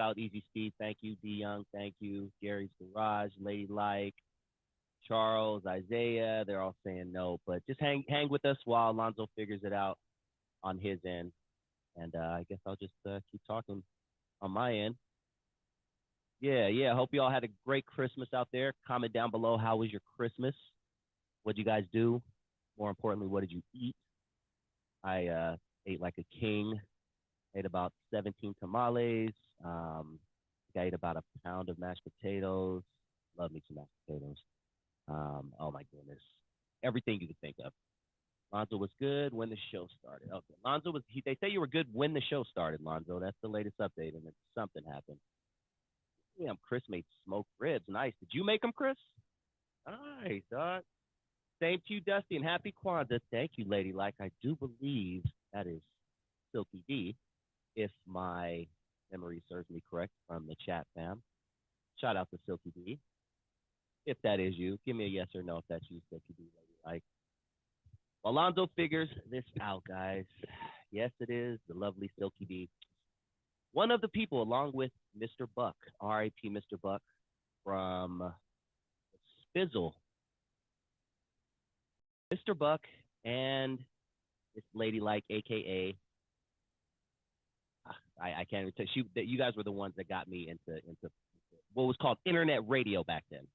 out. Easy Steve, thank you. D Young, thank you. Gary's Garage, Lady Like, Charles, Isaiah, they're all saying no. But just hang with us while Lonzo figures it out on his end. And I guess I'll just keep talking on my end. Yeah. Hope you all had a great Christmas out there. Comment down below, how was your Christmas? What did you guys do? More importantly, what did you eat? I ate like a king. Ate about 17 tamales. I ate about a pound of mashed potatoes. Love me some mashed potatoes. Oh my goodness, everything you could think of. Lonzo was good when the show started. Okay, Lonzo was. They say you were good when the show started, Lonzo. That's the latest update, and then something happened. Yeah, Chris made smoked ribs. Nice. Did you make them, Chris? Nice, dog. Same to you, Dusty, and happy Kwanzaa. Thank you, Lady Like. I do believe that is Silky D, if my memory serves me correct from the chat fam. Shout out to Silky D. If that is you, give me a yes or no if that's you, Silky D, Lady Like. Alonzo figures this out, guys. Yes, it is the lovely Silky D. One of the people, along with Mr. Buck, R.I.P. Mr. Buck, from Spizzle. Mr. Buck and this Lady Like, a.k.a. I can't even tell you. You guys were the ones that got me into what was called internet radio back then.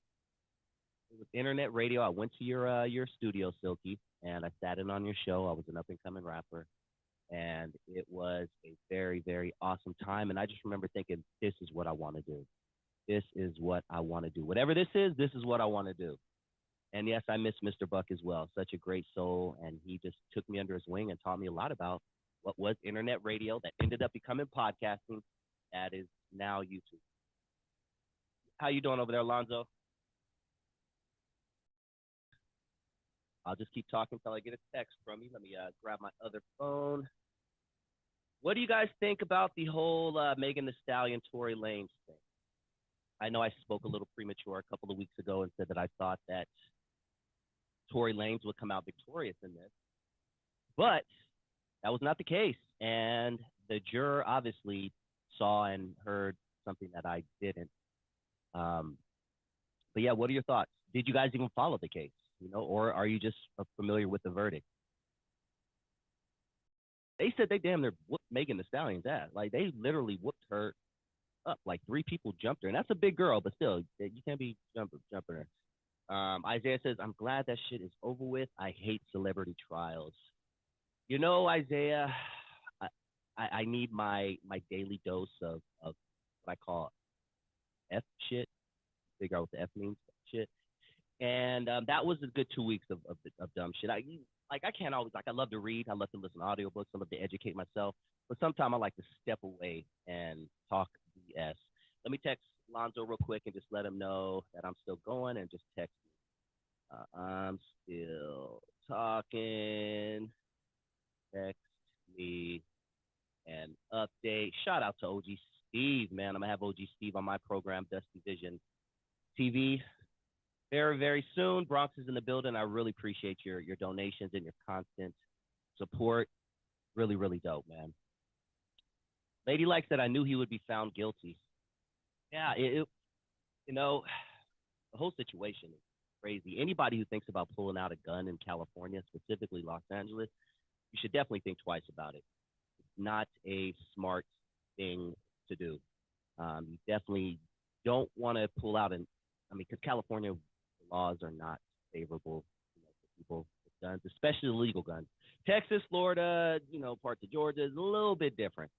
It was internet radio. I went to your studio, Silky, and I sat in on your show. I was an up-and-coming rapper, and it was a very, very awesome time. And I just remember thinking, this is what I want to do. This is what I want to do. Whatever this is what I want to do. And yes, I miss Mr. Buck as well. Such a great soul, and he just took me under his wing and taught me a lot about what was internet radio that ended up becoming podcasting. That is now YouTube. How you doing over there, Alonzo? I'll just keep talking until I get a text from you. Let me grab my other phone. What do you guys think about the whole Megan Thee Stallion, Tory Lanez thing? I know I spoke a little premature a couple of weeks ago and said that I thought that Tory Lanez would come out victorious in this, but that was not the case. And the juror obviously saw and heard something that I didn't. But yeah, what are your thoughts? Did you guys even follow the case? Or are you just familiar with the verdict? They said they damn near whooped Megan Thee Stallion's ass. Like, they literally whooped her up. Like, 3 people jumped her. And that's a big girl, but still, you can't be jumping her. Isaiah says, I'm glad that shit is over with. I hate celebrity trials. Isaiah, I need my daily dose of what I call F shit. Figure out what the F means, shit. And that was a good 2 weeks of dumb shit. I can't always, I love to read. I love to listen to audiobooks. I love to educate myself. But sometimes I like to step away and talk BS. Let me text Lonzo real quick and just let him know that I'm still going, and just text me. I'm still talking. Text me and update. Shout out to OG Steve, man. I'm going to have OG Steve on my program, Dusty Vision TV, very, very soon. Bronx is in the building. I really appreciate your donations and your constant support. Really, really dope, man. Lady Like said, I knew he would be found guilty. Yeah, the whole situation is crazy. Anybody who thinks about pulling out a gun in California, specifically Los Angeles, you should definitely think twice about it. It's not a smart thing to do. You definitely don't want to pull out because California laws are not favorable for people with guns, especially illegal guns. Texas, Florida, parts of Georgia is a little bit different.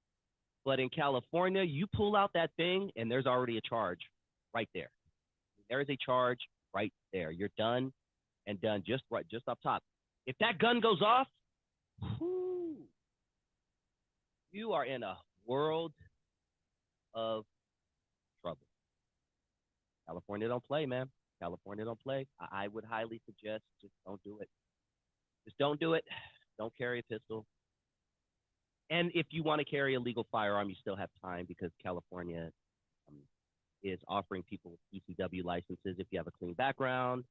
But in California, you pull out that thing and there's already a charge right there. There is a charge right there. You're done and done just up top. If that gun goes off, whoo, you are in a world of trouble. California don't play, man. California don't play. I would highly suggest just don't do it. Just don't do it. Don't carry a pistol. And if you want to carry a legal firearm, you still have time, because California is offering people with ECW licenses if you have a clean background.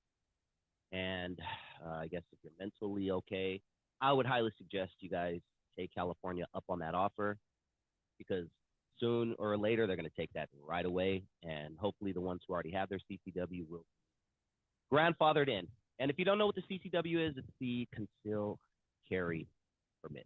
And I guess if you're mentally okay, I would highly suggest you guys take California up on that offer, because soon or later, they're going to take that right away. And hopefully the ones who already have their CCW will grandfathered in. And if you don't know what the CCW is, it's the conceal carry permit.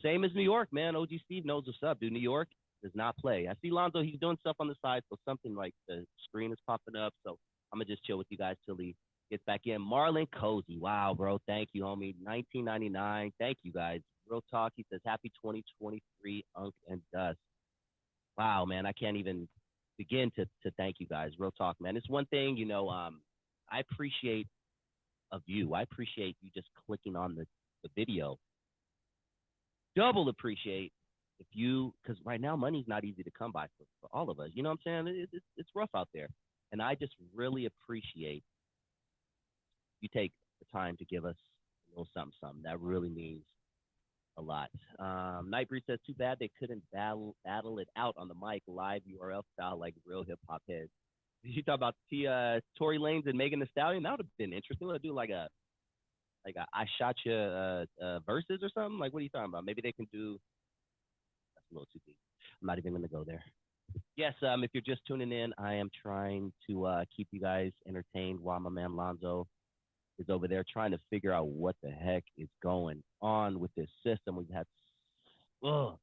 Same as New York, man. OG Steve knows what's up, dude. New York does not play. I see Lonzo, he's doing stuff on the side, so something like the screen is popping up. So I'm going to just chill with you guys till he gets back in. Marlon Cozy. Wow, bro. Thank you, homie. 1999. Thank you, guys. Real talk. He says, happy 2023, Unk and Dust. Wow, man. I can't even begin to thank you guys. Real talk, man. It's one thing, I appreciate of you. I appreciate you just clicking on the video. Double appreciate if you, because right now money's not easy to come by for all of us. You know what I'm saying? It's rough out there. And I just really appreciate you take the time to give us a little something, something. That really means a lot. Nightbreed says, too bad they couldn't battle it out on the mic live URL style like real hip hop heads. Did you talk about Tory Lanez and Megan Thee Stallion? That would have been interesting. We'll do like a I shot you verses or something. Like, what are you talking about? Maybe they can do. That's a little too deep. I'm not even going to go there. Yes, if you're just tuning in, I am trying to keep you guys entertained while my man Lonzo is over there trying to figure out what the heck is going on with this system. We've had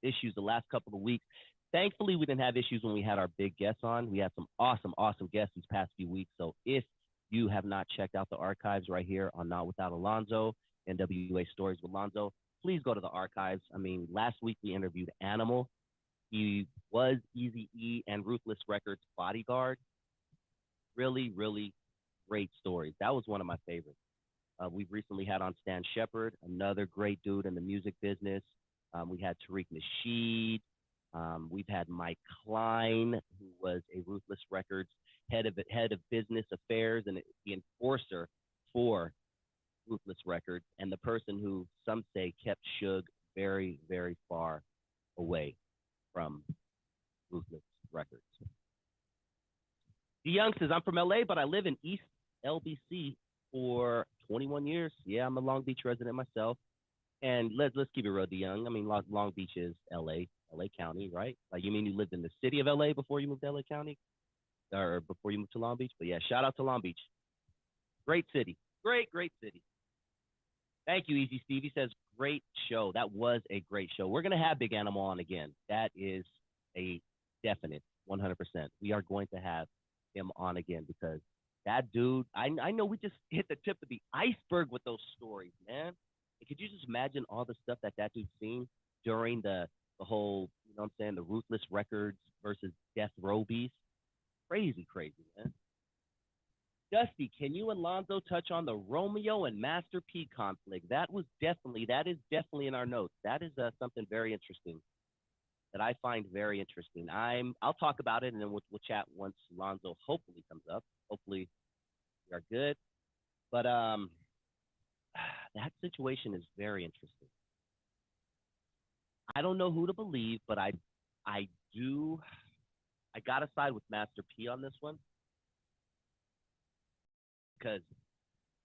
issues the last couple of weeks. Thankfully, we didn't have issues when we had our big guests on. We had some awesome, awesome guests these past few weeks. So if you have not checked out the archives right here on Not Without Alonzo, N.W.A. Stories with Lonzo, please go to the archives. I mean, last week we interviewed Animal. He was Eazy-E and Ruthless Records bodyguard. Really, really great stories. That was one of my favorites. We've recently had on Stan Shepard, another great dude in the music business. We had Tariq Nasheed. We've had Mike Klein, who was a Ruthless Records head of business affairs and the enforcer for Ruthless Records, and the person who some say kept Suge very, very far away from Ruthless Records. DeYoung says, I'm from LA, but I live in East LBC for 21 years. Yeah, I'm a Long Beach resident myself. And let's keep it real, DeYoung. I mean, Long Beach is LA County, right? Like, you mean you lived in the city of LA before you moved to LA County? Or before you moved to Long Beach? But yeah, shout out to Long Beach. Great city. Great, great city. Thank you, Easy Steve. He says, great show. That was a great show. We're going to have Big Animal on again. That is a definite 100%. We are going to have him on again because that dude, I know we just hit the tip of the iceberg with those stories, man. And could you just imagine all the stuff that dude's seen during the whole, you know what I'm saying, the Ruthless Records versus Death Row beast? Crazy, crazy, man. Dusty, can you and Lonzo touch on the Romeo and Master P conflict? That is definitely in our notes. That is something very interesting that I find very interesting. I'll talk about it and then we'll chat once Lonzo hopefully comes up. Hopefully we are good. But that situation is very interesting. I don't know who to believe, but I gotta side with Master P on this one. Because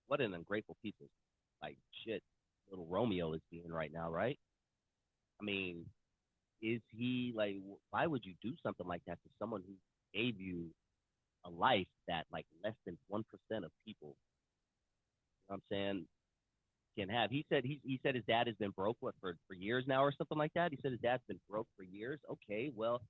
what an ungrateful piece of like shit little Romeo is being right now, right? I mean, is he like, why would you do something like that to someone who gave you a life that like less than 1% of people, you know what I'm saying, can have? He said his dad has been broke for years now or something like that. He said his dad's been broke for years. Okay, well,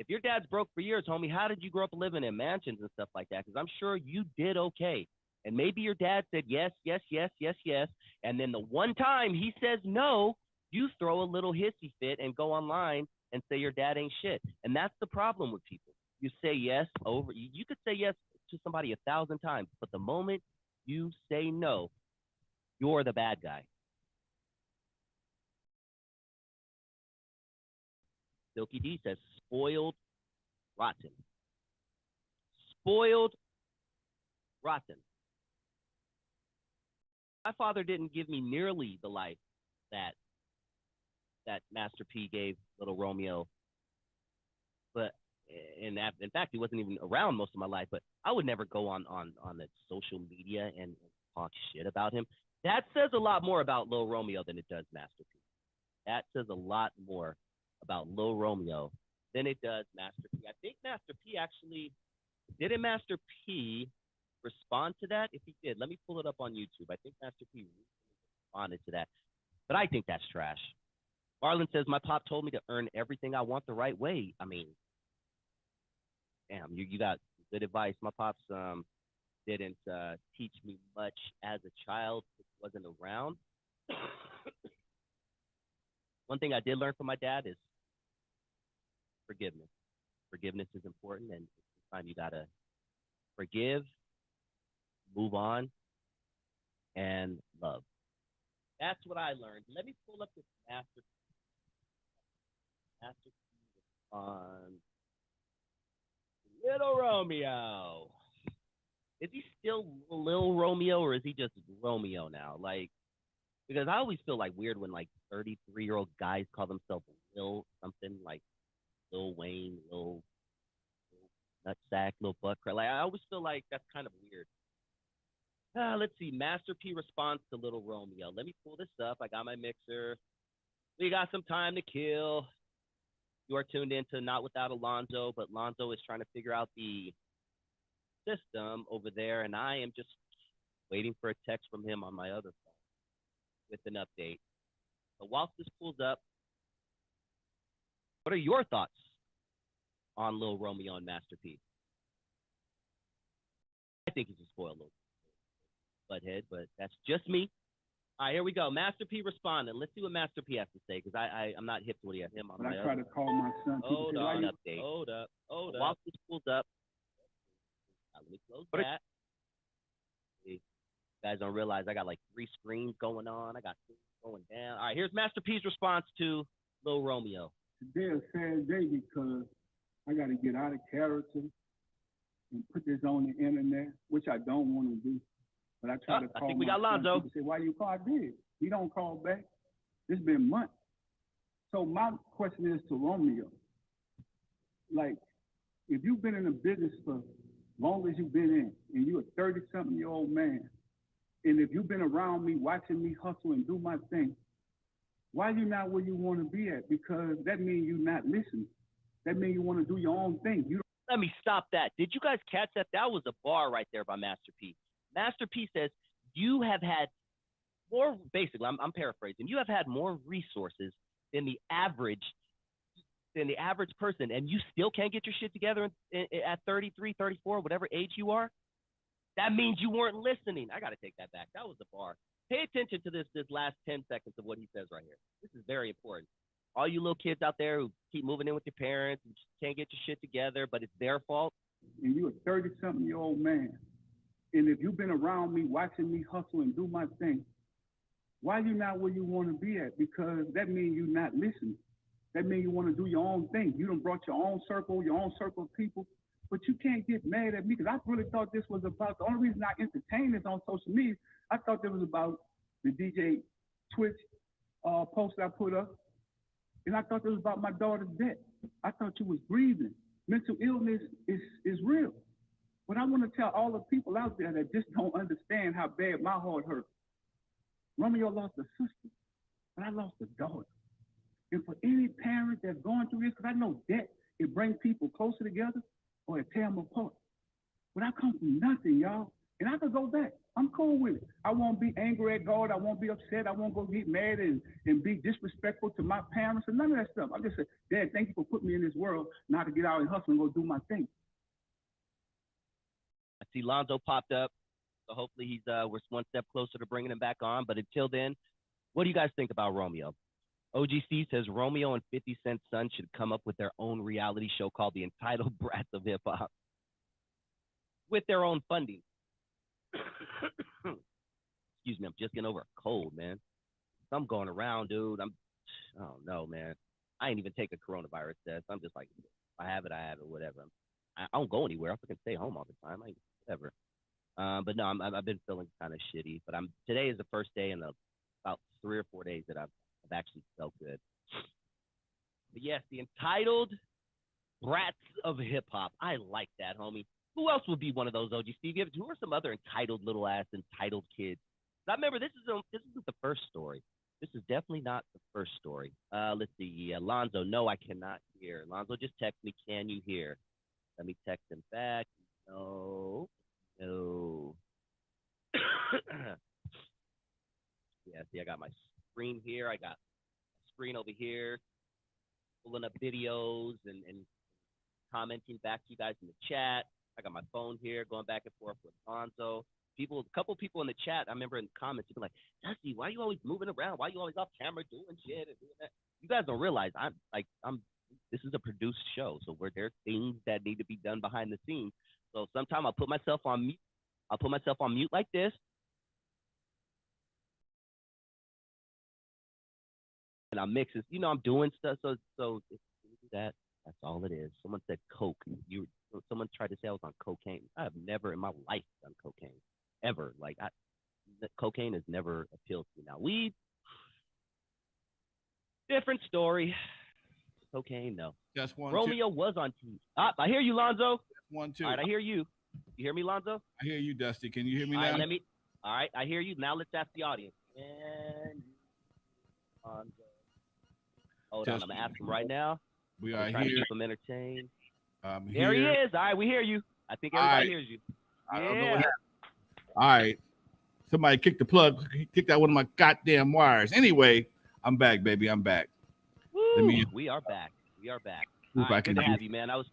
if your dad's broke for years, homie, how did you grow up living in mansions and stuff like that? Because I'm sure you did okay. And maybe your dad said yes, yes, yes, yes, yes. And then the one time he says no, you throw a little hissy fit and go online and say your dad ain't shit. And that's the problem with people. You say yes over. You could say yes to somebody 1,000 times, but the moment you say no, you're the bad guy. Silky D says spoiled, rotten. Spoiled, rotten. My father didn't give me nearly the life that Master P gave little Romeo. But in fact, he wasn't even around most of my life. But I would never go on the social media and talk shit about him. That says a lot more about Lil Romeo than it does Master P. That says a lot more about Lil Romeo than it does Master P. I think Master P actually didn't Master P respond to that? If he did, let me pull it up on YouTube. I think Master P responded to that, but I think that's trash. Marlon says my pop told me to earn everything I want the right way. I mean, damn, you got good advice. My pops didn't teach me much as a child. It wasn't around. One thing I did learn from my dad is forgiveness. Forgiveness is important, and sometimes you gotta forgive, move on, and love. That's what I learned. Let me pull up this Master on Little Romeo. Is he still Lil Romeo, or is he just Romeo now? Like, because I always feel like weird when like 33-year-old guys call themselves Lil something, like Lil Wayne, Lil Nutsack, Lil Buttcrack. Like, I always feel like that's kind of weird. Let's see. Master P responds to Little Romeo. Let me pull this up. I got my mixer. We got some time to kill. You are tuned into Not Without Alonzo, but Lonzo is trying to figure out the system over there, and I am just waiting for a text from him on my other phone with an update. So whilst this pulls up, what are your thoughts on Lil Romeo and Master P? I think he's a spoiled little butthead, but that's just me. All right, here we go. Master P responding. Let's see what Master P has to say, because I'm not hip to what he has him on. But I try to call my son. Hold on, update. Hold up. While this pulls up, let me close that. You guys don't realize I got like 3 screens going on. I got things going down. All right, here's Master P's response to Lil Romeo. Today is a sad day because I got to get out of character and put this on the internet, which I don't want to do. But I try to call. I think we got Lonzo. People say, why you call? I did. He don't call back. It's been months. So my question is to Romeo. Like, if you've been in the business for long as you've been in, and you're a 30-something-year-old man, and if you've been around me, watching me hustle and do my thing, why you not where you want to be at? Because that means you're not listening. That means you want to do your own thing. Let me stop that. Did you guys catch that? That was a bar right there by Master P. Master P says, you have had more, basically, I'm paraphrasing, you have had more resources than the average person, and you still can't get your shit together at 33, 34, whatever age you are? That means you weren't listening. I got to take that back. That was the bar. Pay attention to this last 10 seconds of what he says right here. This is very important. All you little kids out there who keep moving in with your parents and can't get your shit together, but it's their fault. And you're a 30-something-year-old man. And if you've been around me, watching me hustle and do my thing, why you not where you want to be at? Because that means you're not listening. That means you want to do your own thing. You done brought your own circle of people, but you can't get mad at me because I really thought this was about, the only reason I entertained this on social media, I thought it was about the DJ Twitch post I put up, and I thought it was about my daughter's death. I thought you was breathing. Mental illness is real. But I want to tell all the people out there that just don't understand how bad my heart hurt. Romeo lost a sister, but I lost a daughter. And for any parent that's going through this, because I know debt, it brings people closer together or it tear them apart. But I come from nothing, y'all. And I could go back. I'm cool with it. I won't be angry at God. I won't be upset. I won't go get mad and be disrespectful to my parents and none of that stuff. I just said, Dad, thank you for putting me in this world now to get out and hustle and go do my thing. I see Lonzo popped up, so hopefully we're one step closer to bringing him back on. But until then, what do you guys think about Romeo? OGC says Romeo and 50 Cent's son should come up with their own reality show called The Entitled Brats of Hip Hop with their own funding. Excuse me, I'm just getting over a cold, man. I'm going around, dude. I don't know, man. I ain't even take a coronavirus test. I'm just like, if I have it, whatever. I don't go anywhere. I can stay home all the time. Whatever. But no, I've been feeling kind of shitty. But today is the first day in about 3 or 4 days that I've actually felt good. But yes, the Entitled Brats of Hip Hop. I like that, homie. Who else would be one of those, OG Steve? Who are some other entitled little ass entitled kids? I remember this isn't the first story. This is definitely not the first story. Let's see. Lonzo, no, I cannot hear. Lonzo just text me, can you hear? Let me text him back. No. No. Yeah, see, I got my screen here. I got a screen over here, pulling up videos and commenting back to you guys in the chat. I got my phone here, going back and forth with Lonzo. People, a couple people in the chat, I remember in the comments, people like, Dusty, why are you always moving around? Why are you always off camera doing shit and doing that? You guys don't realize this is a produced show, so where there's things that need to be done behind the scenes. So sometimes I'll put myself on mute. I'll put myself on mute like this, and I'm mixing. You know, I'm doing stuff. So if you do that, that's all it is. Someone said coke. Someone tried to say I was on cocaine. I have never in my life done cocaine, ever. Like cocaine has never appealed to me. Now weed, different story. Cocaine, no. Just one. Romeo was on TV. I hear you, Lonzo. One, two. All right, I hear you. You hear me, Lonzo? I hear you, Dusty. Can you hear me now? All right, I hear you. Now let's ask the audience. And Lonzo. Hold on, I'm gonna ask him right now. We are trying here. to keep him entertained. There he is. All right, we hear you. I think everybody hears you. I don't know what happened. All right. Somebody kicked the plug. Kicked out one of my goddamn wires. Anyway, I'm back, baby. I'm back. We are back. We are back. Right, good to have you, man. I was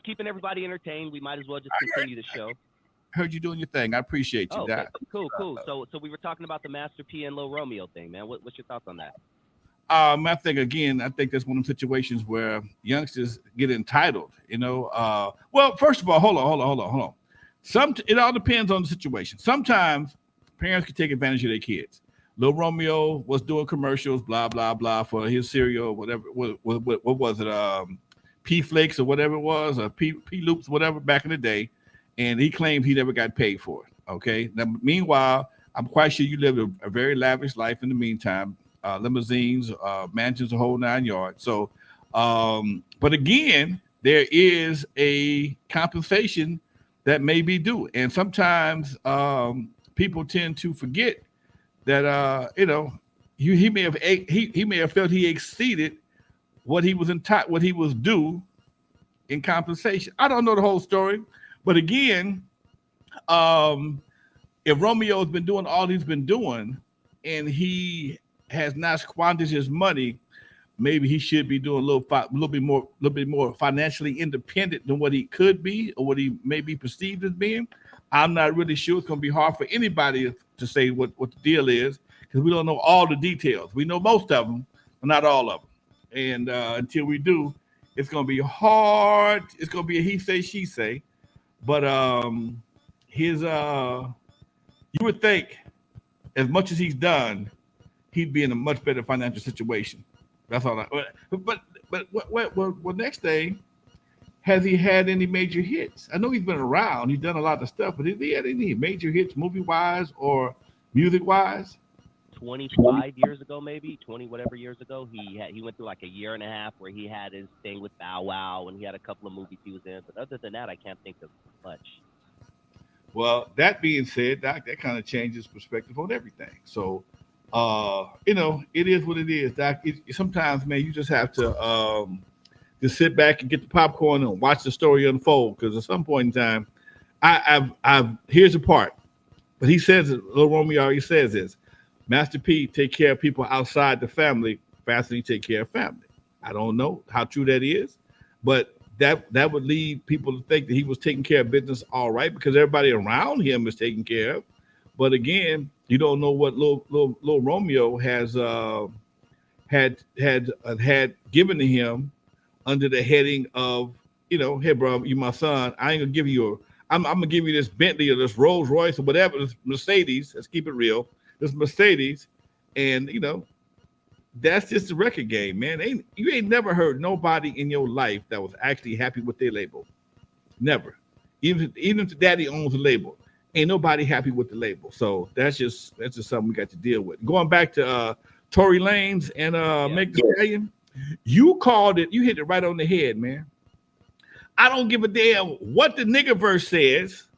keeping everybody entertained. We might as well just continue the show. Heard you doing your thing. I appreciate you. Okay. Cool. So we were talking about the Master P and Lil Romeo thing, man. What's your thoughts on that? I think that's one of the situations where youngsters get entitled. You know, well, first of all, hold on. It all depends on the situation. Sometimes parents can take advantage of their kids. Lil Romeo was doing commercials, blah blah blah, for his cereal, whatever. What was it? P Flakes or whatever it was, or P Loops, whatever, back in the day, and he claimed he never got paid for it. Okay. Now, meanwhile, I'm quite sure you lived a very lavish life in the meantime, limousines, mansions, a whole 9 yards. So, but again, there is a compensation that may be due, and sometimes people tend to forget that he may have felt he exceeded what he was due in compensation. I don't know the whole story, but again, if Romeo's been doing all he's been doing and he has not squandered his money, maybe he should be doing a little bit more financially independent than what he could be or what he may be perceived as being. I'm not really sure. It's going to be hard for anybody to say what the deal is because we don't know all the details. We know most of them, but not all of them. And until we do, it's going to be hard. It's going to be a he say, she say. But you would think as much as he's done, he'd be in a much better financial situation. That's all. But what next thing, has he had any major hits? I know he's been around. He's done a lot of stuff, but has he had any major hits movie-wise or music-wise? 25 years ago, maybe 20 whatever years ago, he went through like a year and a half where he had his thing with Bow Wow and he had a couple of movies he was in. But other than that, I can't think of much. Well, that being said, Doc, that kind of changes perspective on everything. So, it is what it is, Doc. Sometimes, man, you just have to just sit back and get the popcorn and watch the story unfold. Because at some point in time, I've here's the part. But he says it. Lil Romeo already says this. Master P take care of people outside the family faster than he take care of family. I don't know how true that is, but that would lead people to think that he was taking care of business all right because everybody around him is taken care of. But again, you don't know what Lil Romeo has had given to him under the heading of, hey, bro, you my son. I ain't gonna give you I'm gonna give you this Bentley or this Rolls Royce or whatever, this Mercedes. Let's keep it real. This Mercedes, and that's just the record game, man. You ain't never heard nobody in your life that was actually happy with their label. Never. Even if the daddy owns a label, ain't nobody happy with the label. So that's just something we got to deal with. Going back to Tory Lanez and Meg Thee Stallion, you called it. You hit it right on the head, man. I don't give a damn what the nigga verse says.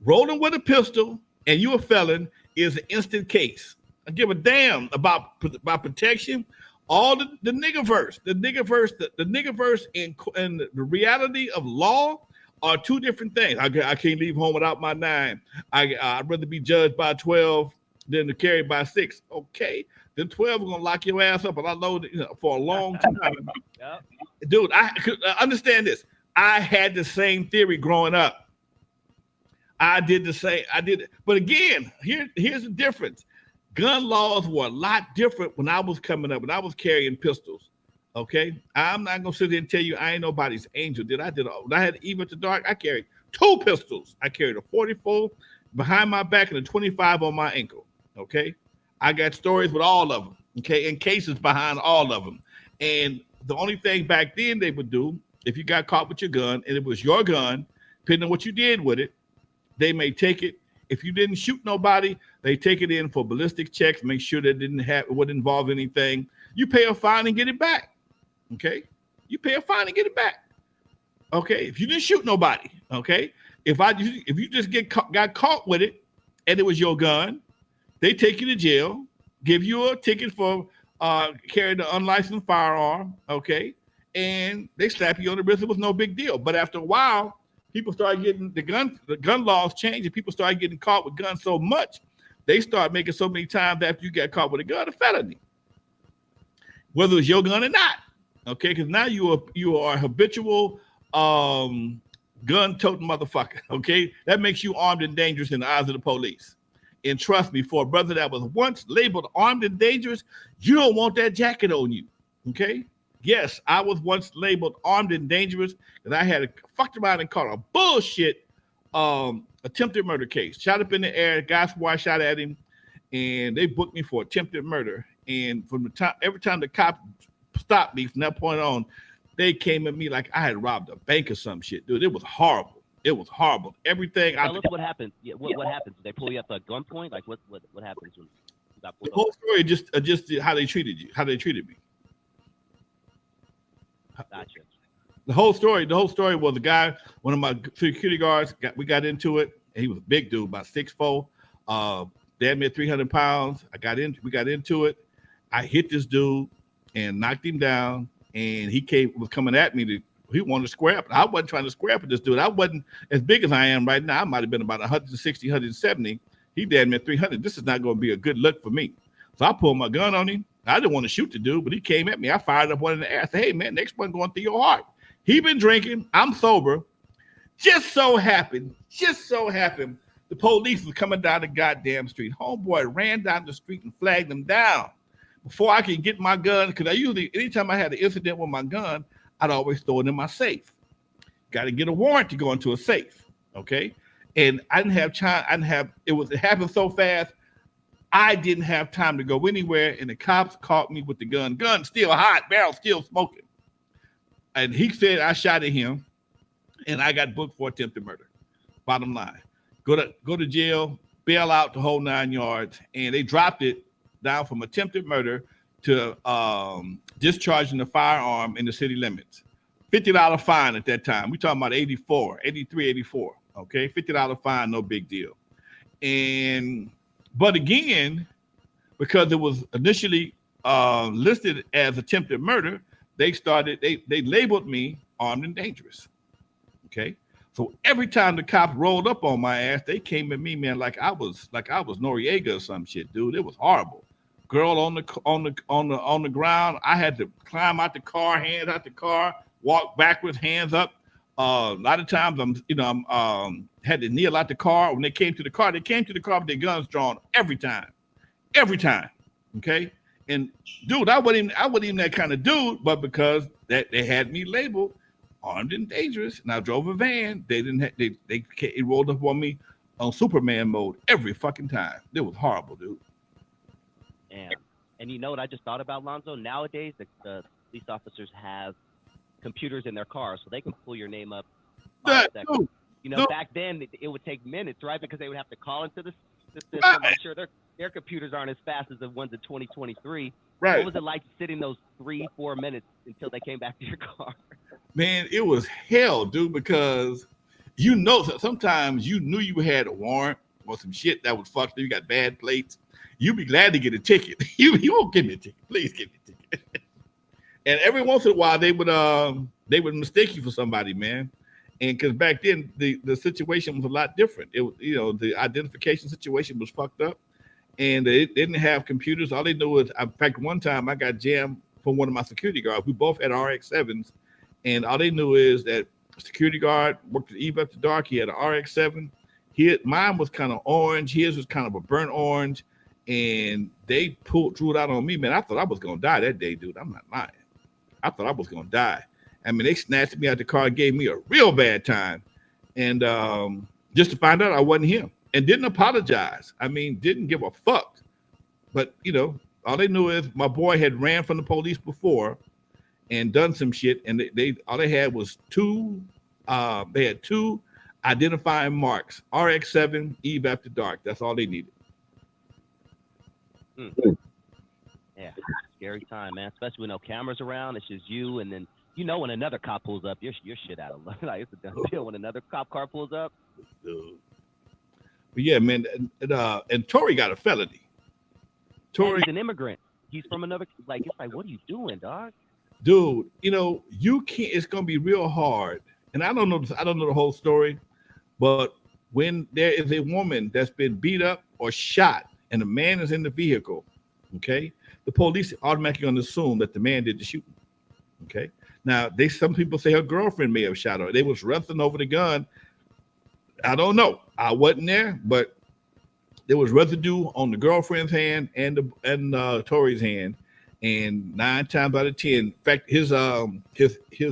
Rolling with a pistol and you a felon is an instant case. give a damn about protection. All the nigga verse, the nigga verse, and the reality of law are two different things. I can't leave home without my 9. I'd rather be judged by 12 than to carry by 6. Okay, then 12 are gonna lock your ass up, and I know that, for a long time. Yep. Dude, I understand this. I had the same theory growing up. I did the same. I did it. But again, here's the difference. Gun laws were a lot different when I was coming up, when I was carrying pistols. Okay? I'm not going to sit here and tell you I ain't nobody's angel. When I had Even After Dark, I carried 2 pistols. I carried a 44 behind my back and a 25 on my ankle. Okay? I got stories with all of them. Okay? And cases behind all of them. And the only thing back then they would do, if you got caught with your gun and it was your gun, depending on what you did with it, they may take it. If you didn't shoot nobody, they take it in for ballistic checks, make sure that it wouldn't involve anything. You pay a fine and get it back. Okay? You pay a fine and get it back. Okay? If you didn't shoot nobody, okay? If you just got caught with it and it was your gun, they take you to jail, give you a ticket for carrying an unlicensed firearm, okay? And they slap you on the wrist. It was no big deal. But after a while, people started getting the gun laws changed, and people started getting caught with guns so much, they start making so many times after you get caught with a gun a felony, whether it's your gun or not. Okay, because now you are a habitual gun toting motherfucker. Okay, that makes you armed and dangerous in the eyes of the police. And trust me, for a brother that was once labeled armed and dangerous, you don't want that jacket on you. Okay. Yes, I was once labeled armed and dangerous because I had fucked around and caught a bullshit attempted murder case. Shot up in the air, guy swore I shot at him, and they booked me for attempted murder. And from the time, every time the cop stopped me from that point on, they came at me like I had robbed a bank or some shit, dude. It was horrible. It was horrible. Everything. Tell us what happened. Yeah, what happens? They pull you up at gunpoint? Like what happens when you got pulled the whole story just how they treated you, how they treated me. Gotcha. The whole story was a guy, one of my security guards, we got into it, and he was a big dude, about 6'4", damn near 300 pounds. We got into it. I hit this dude and knocked him down, and he was coming at me he wanted to square up. I wasn't trying to square up with this dude. I wasn't as big as I am right now. I might have been about 160, 170. He damn near 300. This is not going to be a good look for me. So I pulled my gun on him. I didn't want to shoot the dude, but he came at me. I fired up one in the air. I said, hey, man, next one going through your heart. He been drinking. I'm sober. Just so happened, the police was coming down the goddamn street. Homeboy ran down the street and flagged them down. Before I could get my gun, because anytime I had an incident with my gun, I'd always throw it in my safe. Got to get a warrant to go into a safe, okay? And I didn't have time. It happened so fast. I didn't have time to go anywhere, and the cops caught me with the gun. Gun still hot, barrel still smoking. And he said I shot at him, and I got booked for attempted murder. Bottom line, go to jail, bail out the whole 9 yards, and they dropped it down from attempted murder to discharging the firearm in the city limits. $50 fine at that time. We talking about 84, 83, 84. Okay, $50 fine, no big deal. But again, because it was initially listed as attempted murder, they labeled me armed and dangerous. Okay, so every time the cops rolled up on my ass, they came at me, man, like I was Noriega or some shit, dude. It was horrible. Girl on the ground. I had to climb out the car, hands out the car, walk backwards, hands up. A lot of times I'm had to kneel out the car. When they came to the car with their guns drawn every time. Okay. And dude, I wasn't even that kind of dude, but because that they had me labeled armed and dangerous, and I drove a van, they rolled up on me on Superman mode every fucking time. It was horrible, dude. And you know what I just thought about, Lonzo? Nowadays, the police officers have computers in their cars, so they can pull your name up. Dude, back then it would take minutes, right? Because they would have to call into the system. I'm sure their computers aren't as fast as the ones in 2023. Right. What was it like sitting those 3-4 minutes until they came back to your car? Man, it was hell, dude, because sometimes you knew you had a warrant or some shit that was fucked. You got bad plates. you'll be glad to get a ticket. You won't give me a ticket. Please give me a ticket. And every once in a while, they would mistake you for somebody, man. And because back then the situation was a lot different. It the identification situation was fucked up, and they didn't have computers. All they knew was, in fact, one time I got jammed from one of my security guards. We both had RX-7s, and all they knew is that security guard worked at Eve After Dark. He had an RX-7. Mine was kind of orange. His was kind of a burnt orange, and they drew it out on me, man. I thought I was gonna die that day, dude. I'm not lying. I thought I was gonna die. I mean, they snatched me out the car, gave me a real bad time, and just to find out I wasn't him, and didn't apologize. I mean, didn't give a fuck. But all they knew is my boy had ran from the police before and done some shit, and all they had was two. They had two identifying marks: RX-7, Eve After Dark. That's all they needed. Yeah, scary time, man. Especially when no cameras around. It's just you, and then when another cop pulls up, you're shit out of luck. Like, it's a done deal when another cop car pulls up. Dude. But yeah, man, and Tory got a felony. Tory, he's an immigrant. He's from another. Like, it's like, what are you doing, dog? Dude, you can't. It's gonna be real hard. And I don't know the whole story, but when there is a woman that's been beat up or shot, and a man is in the vehicle, okay, the police automatically going to assume that the man did the shooting. Okay. Now, some people say her girlfriend may have shot her. They was wrestling over the gun. I don't know. I wasn't there, but there was residue on the girlfriend's hand and Tory's hand. And 9 times out of 10, in fact, his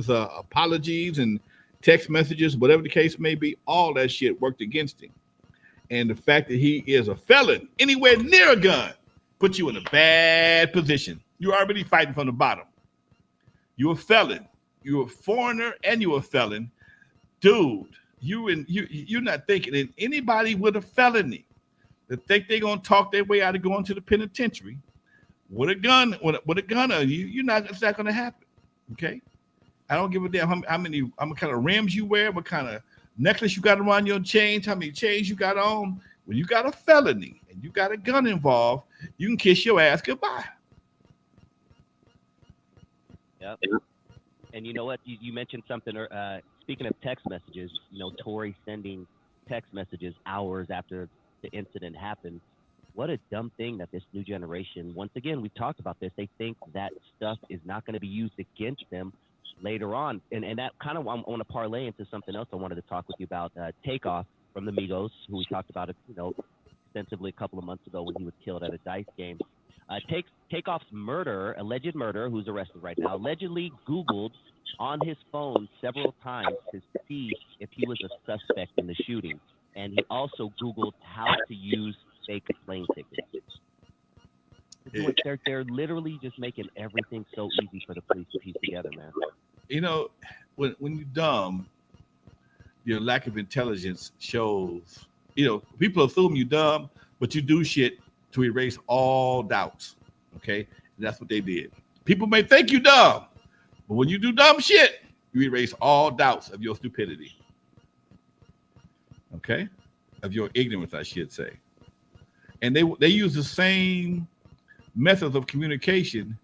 apologies and text messages, whatever the case may be, all that shit worked against him. And the fact that he is a felon anywhere near a gun puts you in a bad position. You're already fighting from the bottom. You're a felon. You're a foreigner and you're a felon. Dude, you're not thinking that anybody with a felony that think they're gonna talk their way out of going to the penitentiary with a gun on you, it's not gonna happen. Okay? I don't give a damn how many kind of rims you wear, what kind of necklace you got around your chains, how many chains you got on. When you got a felony and you got a gun involved, you can kiss your ass goodbye. Yep. And you know what? You mentioned something. Speaking of text messages, Tory sending text messages hours after the incident happened. What a dumb thing that this new generation. Once again, we've talked about this. They think that stuff is not going to be used against them later on, and that kind of I want to parlay into something else I wanted to talk with you about. Takeoff from the Migos, who we talked about extensively a couple of months ago when he was killed at a dice game. Takeoff's alleged murder, who's arrested right now, allegedly Googled on his phone several times to see if he was a suspect in the shooting, and he also Googled how to use fake plane tickets. They're literally just making everything so easy for the police to piece together, man. When you're dumb, your lack of intelligence shows. People assume you're dumb, but you do shit to erase all doubts. Okay, and that's what they did. People may think you dumb, but when you do dumb shit, you erase all doubts of your stupidity. Okay, of your ignorance, I should say. And they use the same methods of communication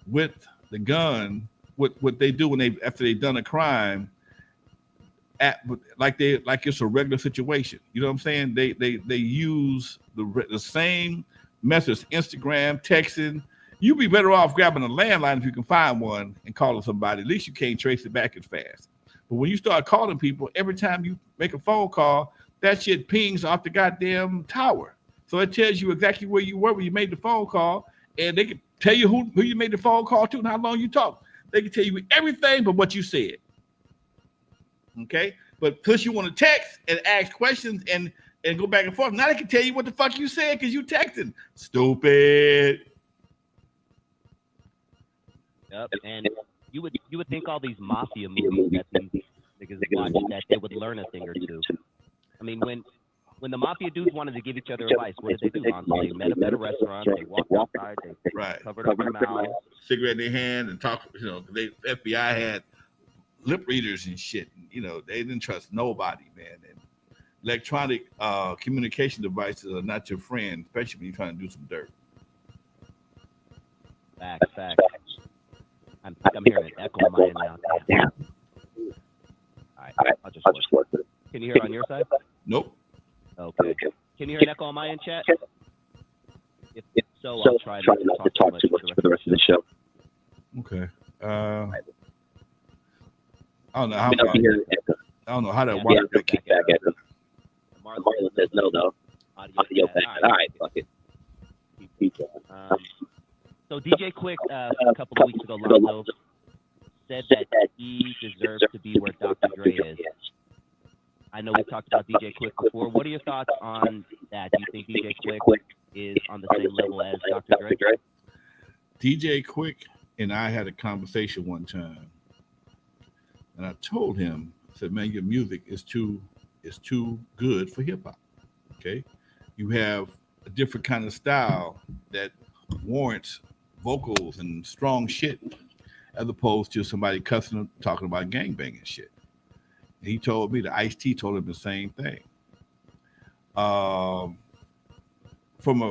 with the gun, what they do after they've done a crime, like it's a regular situation. You know what I'm saying? They use the same methods: Instagram, texting. You'd be better off grabbing a landline if you can find one and calling somebody. At least you can't trace it back as fast. But when you start calling people, every time you make a phone call, that shit pings off the goddamn tower. So it tells you exactly where you were when you made the phone call, and they can tell you who you made the phone call to and how long you talked. They can tell you everything but what you said. Okay? But plus you want to text and ask questions and go back and forth. Now they can tell you what the fuck you said because you texted. Stupid. Yep. And you would think all these mafia movies that these niggas watch, that they would learn a thing or two. I mean, when the mafia dudes wanted to give each other advice, what did they do, Lonz? They met up at a restaurant, they walked outside, they covered up their mouths. Cigarette in their hand and talk, the FBI had lip readers and shit. They didn't trust nobody, man. And electronic communication devices are not your friend, especially when you're trying to do some dirt. Facts. I'm hearing an echo on my end now. Damn. All right, I'll just work it. Can you hear it on your side? Nope. Okay. Can you hear an echo on my end, chat? If so, I'll try not to talk too much for the rest of the show. Okay. I don't know how. I don't know how that works. Yeah, kick back at them. Marlon says no, though. Audio back. All right, fuck it. So DJ Quik, a couple of weeks ago, Lonz said that he deserves to be where Dr. Dre is. I know we've talked about DJ Quik before. What are your thoughts on that? Do you think DJ Quik is on the same level as Dr. Dre? DJ Quik and I had a conversation one time, and I told him, I said, "Man, your music is too good for hip hop. Okay, you have a different kind of style that warrants vocals and strong shit, as opposed to somebody cussing, talking about gangbanging shit." And he told me, the Ice-T told him the same thing. From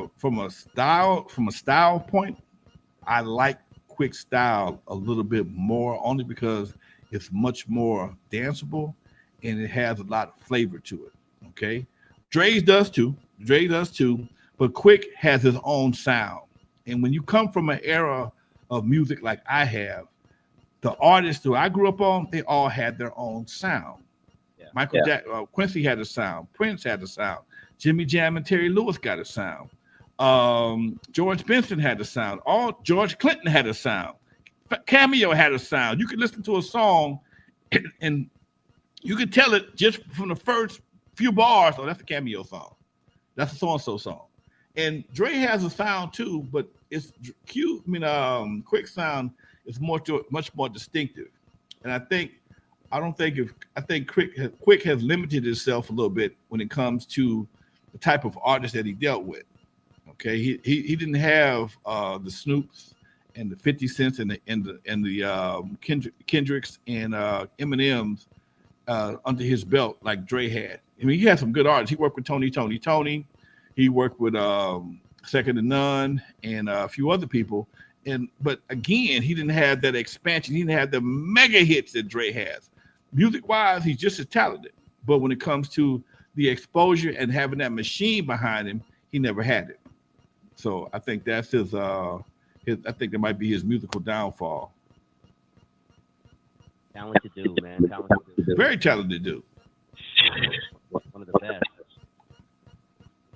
a style point, I like Quik style a little bit more, only because it's much more danceable and it has a lot of flavor to it. Okay, Dre's does too, but Quik has his own sound. And when you come from an era of music like I have, the artists who I grew up on, they all had their own sound. Yeah. Quincy had a sound. Prince had a sound. Jimmy Jam and Terry Lewis got a sound. George Benson had a sound. George Clinton had a sound. Cameo had a sound. You could listen to a song and you could tell it just from the first few bars. Oh, that's a Cameo song. That's a so-and-so song. And Dre has a sound too, but it's Quik sound is much more distinctive. And I think Quik has limited itself a little bit when it comes to the type of artist that he dealt with. Okay, he didn't have the Snoops and the 50 Cents and the Kendricks and Eminems under his belt like Dre had. I mean, he had some good artists. He worked with Tony. He worked with Second to None and a few other people. But again, he didn't have that expansion. He didn't have the mega hits that Dre has. Music-wise, he's just as talented. But when it comes to the exposure and having that machine behind him, he never had it. So I think that's his I think that might be his musical downfall. Talented dude, man. Very talented dude. One of the best.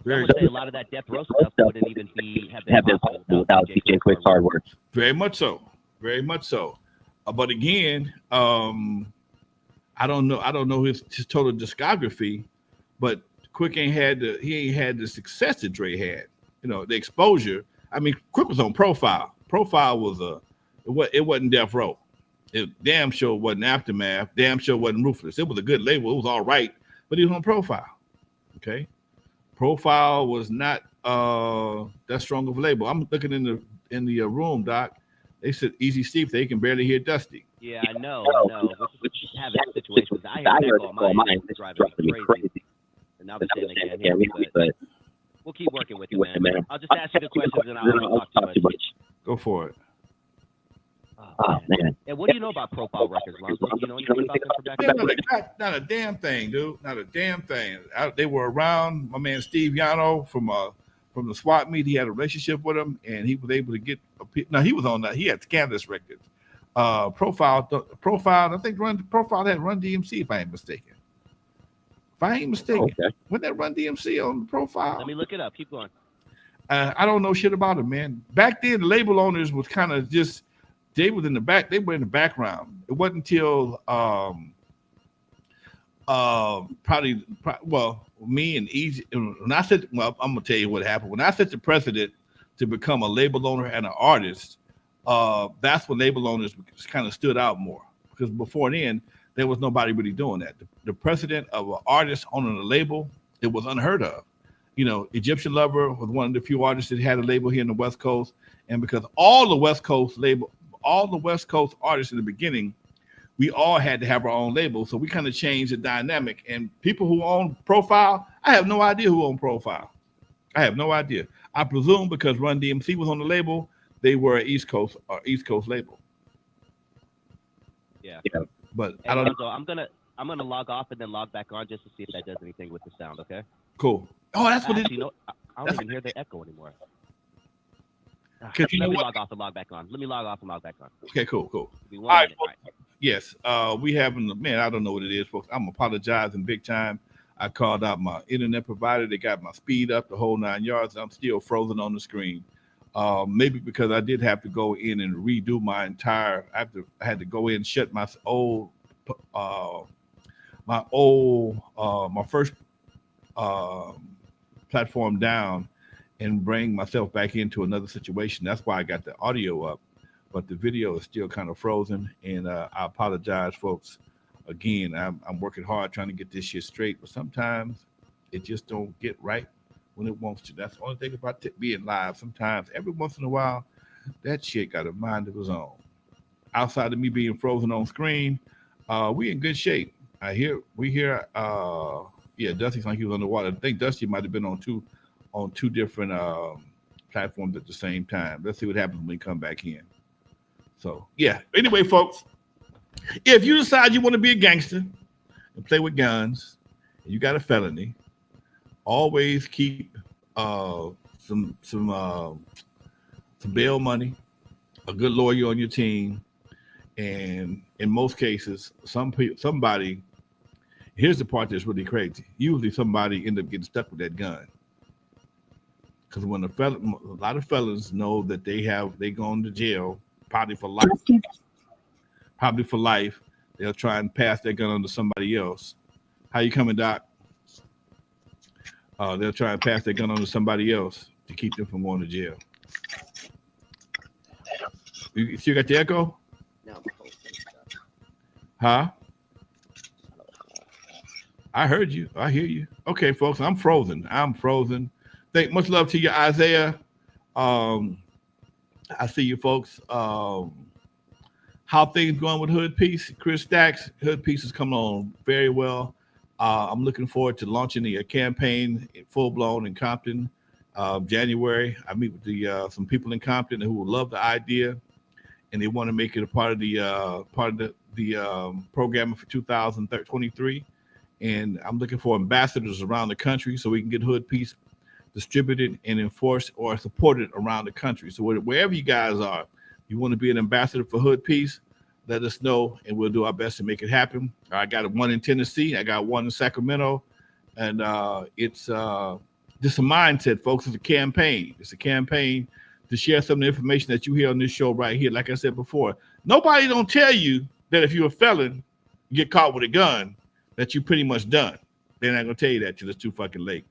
I would say a lot of that Death Row stuff wouldn't even have been possible without DJ Quik's hard work. Very much so. But again, I don't know his total discography, but Quik ain't had the success that Dre had. You know, the exposure. I mean, Quik was on Profile. Profile was it wasn't Death Row. It damn sure wasn't Aftermath. Damn sure wasn't Ruthless. It was a good label. It was all right, but he was on Profile. Okay. Profile was not that strong of a label. I'm looking in the room, Doc. They said Easy Steve, they can barely hear Dusty. Yeah, I know. Which have that situation. I heard all mine. It's driving me crazy. And now they're saying they can't hear me, but we'll keep working with you, man. I'll just ask you the questions and I'll talk too much. Go for it. Oh, man. And what do you know about Profile Records, Lonz? Do you know anything about them from back Not a damn thing, dude. Not a damn thing. They were around. My man Steve Yano from the SWAT meet. He had a relationship with him, and he was able to get. Now he was on that. He had Scandalous Records. Profile. I think Profile had Run DMC, if I ain't mistaken. Okay. Wasn't that Run DMC on the Profile? Let me look it up. Keep going. I don't know shit about it, man. Back then, the label owners was kind of just. They were in the back. They were in the background. It wasn't until probably me and Easy. When I said, I'm gonna tell you what happened. When I set the precedent to become a label owner and an artist, that's when label owners kind of stood out more. Because before then, there was nobody really doing that. The precedent of an artist owning a label, it was unheard of. You know, Egyptian Lover was one of the few artists that had a label here in the West Coast, and because all the West Coast artists in the beginning we all had to have our own label. So we kind of changed the dynamic. And people who own Profile, I have no idea who owned Profile. I have no idea. I presume because Run DMC was on the label, they were an East Coast label. Yeah. But Hey, I don't know. Lonzo, I'm gonna log off and then log back on just to see if that does anything with the sound. Okay. Cool. Oh, that's what it Actually, is. no, I don't even hear the echo anymore. Because you know Let me what? log off and log back on. Let me log off and log back on. Okay, cool. Give me All one right, minute. folks. Yes, we having, man, I don't know what it is, folks. I'm apologizing big time. I called out my internet provider. They got my speed up the whole 9 yards. I'm still frozen on the screen. Maybe because I did have to go in and redo my entire. I had to go in and shut my first platform down and bring myself back into another situation. That's why I got the audio up, but the video is still kind of frozen. And I apologize, folks. Again, I'm working hard trying to get this shit straight, but sometimes it just don't get right when it wants to. That's the only thing about being live. Sometimes, every once in a while, that shit got a mind of its own. Outside of me being frozen on screen, we in good shape. We hear, yeah, Dusty's like he was underwater. I think Dusty might have been on two different platforms at the same time. Let's see what happens when we come back in. So, yeah. Anyway, folks, if you decide you want to be a gangster and play with guns, and you got a felony, always keep some bail money, a good lawyer on your team, and in most cases, somebody. Here's the part that's really crazy. Usually, somebody end up getting stuck with that gun. Because when a lot of felons know that they going to jail probably for life, they'll try and pass that gun on to somebody else. How you coming, Doc? They'll try and pass that gun on to somebody else to keep them from going to jail. You still got the echo? Huh? I heard you. I hear you. Okay, folks, I'm frozen. Thank much love to you, Isaiah. I see you, folks. How things going with Hood Peace? Chris Stacks, Hood Peace is coming on very well. I'm looking forward to launching the campaign full blown in Compton, January. I meet with some people in Compton who will love the idea, and they want to make it a part of the programming for 2023. And I'm looking for ambassadors around the country so we can get Hood Peace distributed and enforced or supported around the country. So wherever you guys are, you want to be an ambassador for Hood Peace, let us know, and we'll do our best to make it happen. I got one in Tennessee. I got one in Sacramento. And it's just a mindset, folks. It's a campaign. It's a campaign to share some of the information that you hear on this show right here. Like I said before, nobody don't tell you that if you're a felon, you get caught with a gun, that you pretty much done. They're not going to tell you that till it's too fucking late.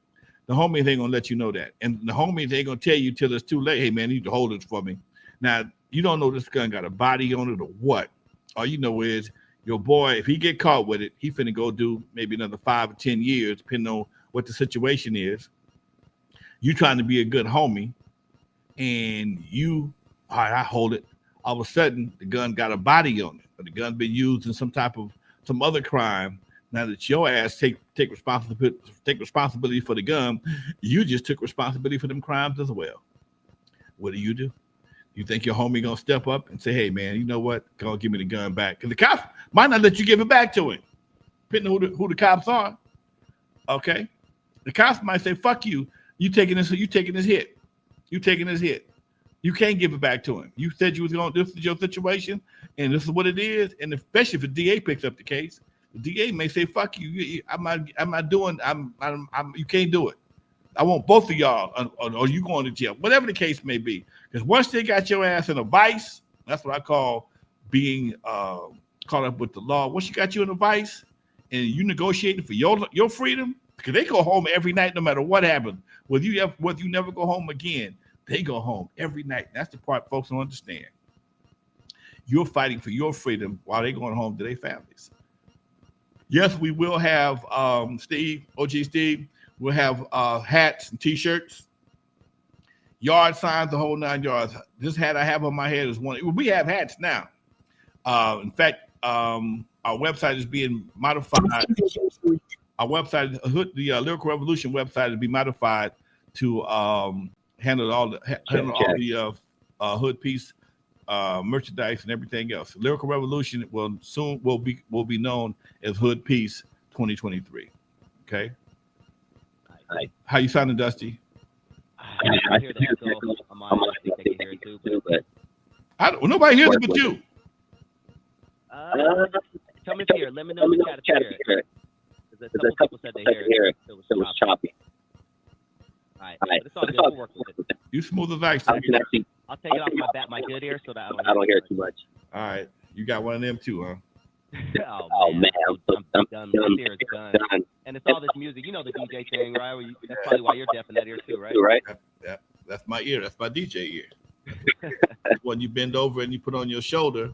The homies ain't going to let you know that. And the homies ain't going to tell you till it's too late. Hey, man, you need to hold this for me. Now, you don't know this gun got a body on it or what. All you know is your boy, if he get caught with it, he finna go do maybe another 5 or 10 years, depending on what the situation is. You trying to be a good homie, and you, all right, I hold it. All of a sudden, the gun got a body on it, or the gun been used in some other crime. Now that your ass take responsibility for the gun, you just took responsibility for them crimes as well. What do? You think your homie gonna step up and say, "Hey, man, you know what? Go give me the gun back," because the cops might not let you give it back to him, depending on who the cops are. Okay, the cops might say, "Fuck you! You taking this hit? You taking this hit? You can't give it back to him. You said you was going. This is your situation, and this is what it is. And especially if the DA picks up the case, the DA may say, "Fuck you! I'm not doing. You can't do it. I want both of y'all, or you going to jail, whatever the case may be." Because once they got your ass in a vice, that's what I call being caught up with the law. Once you got you in a vice and you negotiating for your freedom, because they go home every night no matter what happens. Whether you never go home again, they go home every night. That's the part folks don't understand. You're fighting for your freedom while they're going home to their families. Yes, we will have OG Steve. We'll have hats and T-shirts, yard signs, the whole 9 yards. This hat I have on my head is one. We have hats now. In fact, Our website is being modified. Our website, the Lyrical Revolution website, is being modified to handle all the hood piece merchandise and everything else. Lyrical Revolution will be known as Hood Peace 2023. Okay. Right. How you sounding, Dusty? I hear the echo. I think they can hear it too, but nobody hears it but you. Tell me if you hear it. Let me know in the chat if you hear it. Because a couple people said they hear it. It was choppy. All right. But it's all good. We'll work with it. You smooth as ice. I'll take it off my good ear so that I don't hear it too much. All right. You got one of them too, huh? Oh man, I'm done. My ear is done. And it's all this music. You know the DJ thing, right? That's probably why you're deaf in that ear too, right? Right. That's my ear. That's my DJ ear. When you bend over and you put on your shoulder,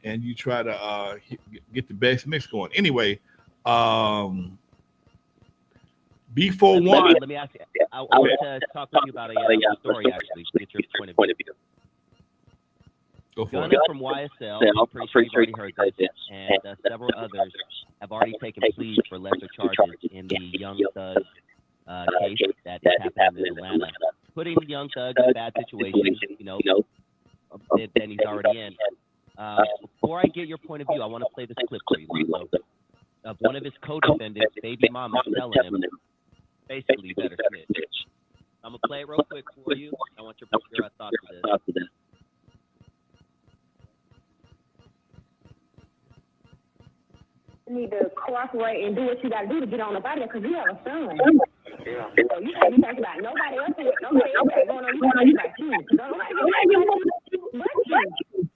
and you try to get the best mix going. Anyway, B41. Let me ask you. I want to talk with you about a story actually. Get your point of view. Go for Gunner it. from YSL, I'm pretty sure you've already heard this, and several others have already taken pleas for lesser charges in the Young Thug case that is happening in Atlanta, putting Young Thug in a bad situation, than he's already in. Before I get your point of view, I want to play this clip for you, Lonzo, of one of his co-defendants, baby mama, telling him, basically, you better snitch. I'm going to play it real quick for you. I want your thoughts to this. You need to cooperate and do what you got to do to get on the body because you have a son. Yeah. So you can't be thinking about nobody else got going on. You got to think about you. Nobody but you.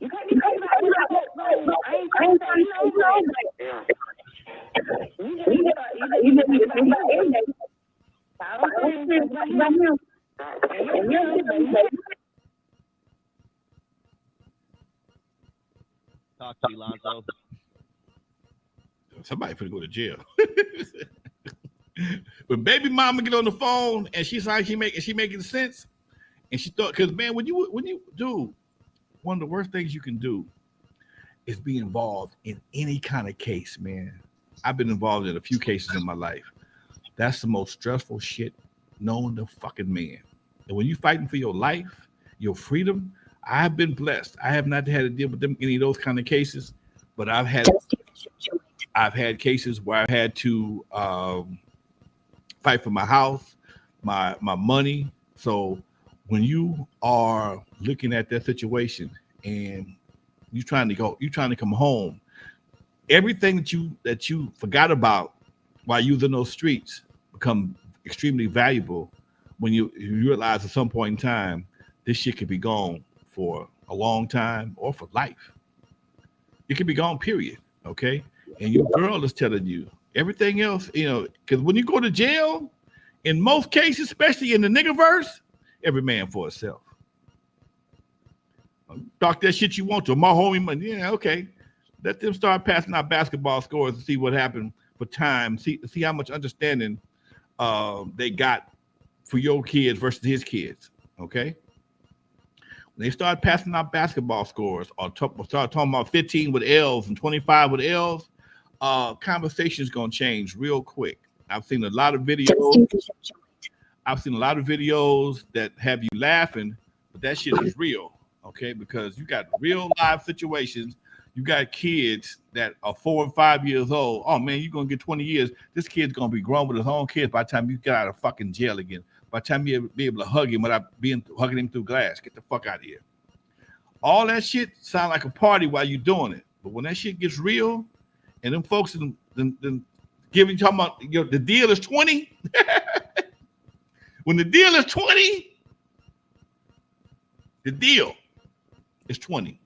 You can't be thinking about what I ain't trying to say, yeah. You just think about everything. I don't think about him. And you're Talk to you, Lonzo. Somebody finna go to jail. When baby mama get on the phone and she's like she making sense, and she thought, because man, when you do, one of the worst things you can do is be involved in any kind of case, man. I've been involved in a few cases in my life. That's the most stressful shit known to fucking man. And when you're fighting for your life, your freedom, I've been blessed. I have not had to deal with any of those kind of cases, but I've had cases where I've had to fight for my house, my money. So when you are looking at that situation and you're trying to come home, everything that you forgot about while you was in those streets become extremely valuable when you realize at some point in time this shit could be gone for a long time or for life. It could be gone, period. Okay. And your girl is telling you everything else, because when you go to jail, in most cases, especially in the nigga verse, every man for himself. Talk that shit you want to. My homie money. Yeah, okay. Let them start passing out basketball scores and see what happened for time. See how much understanding they got for your kids versus his kids. Okay. When they start passing out basketball scores or start talking about 15 with L's and 25 with L's, conversation is going to change real quick. I've seen a lot of videos. That have you laughing, but that shit is real, okay? Because you got real live situations. You got kids that are 4 and 5 years old. Oh, man, you're going to get 20 years. This kid's going to be grown with his own kids by the time you get out of fucking jail again. By the time you'll be able to hug him without hugging him through glass. Get the fuck out of here. All that shit sound like a party while you're doing it. But when that shit gets real, and them folks talking about the deal is 20. When the deal is 20, the deal is 20.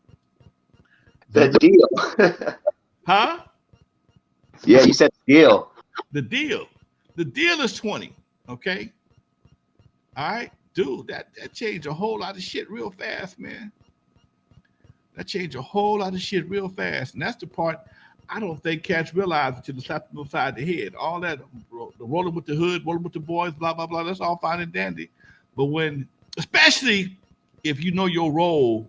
The deal. Huh? Yeah, you said deal. The deal is 20. Okay. All right, dude, that changed a whole lot of shit real fast, man. That changed a whole lot of shit real fast. And that's the part I don't think cats realize until the slap them upside the head. All that rolling with the hood, rolling with the boys, blah, blah, blah, that's all fine and dandy. But especially if you know your role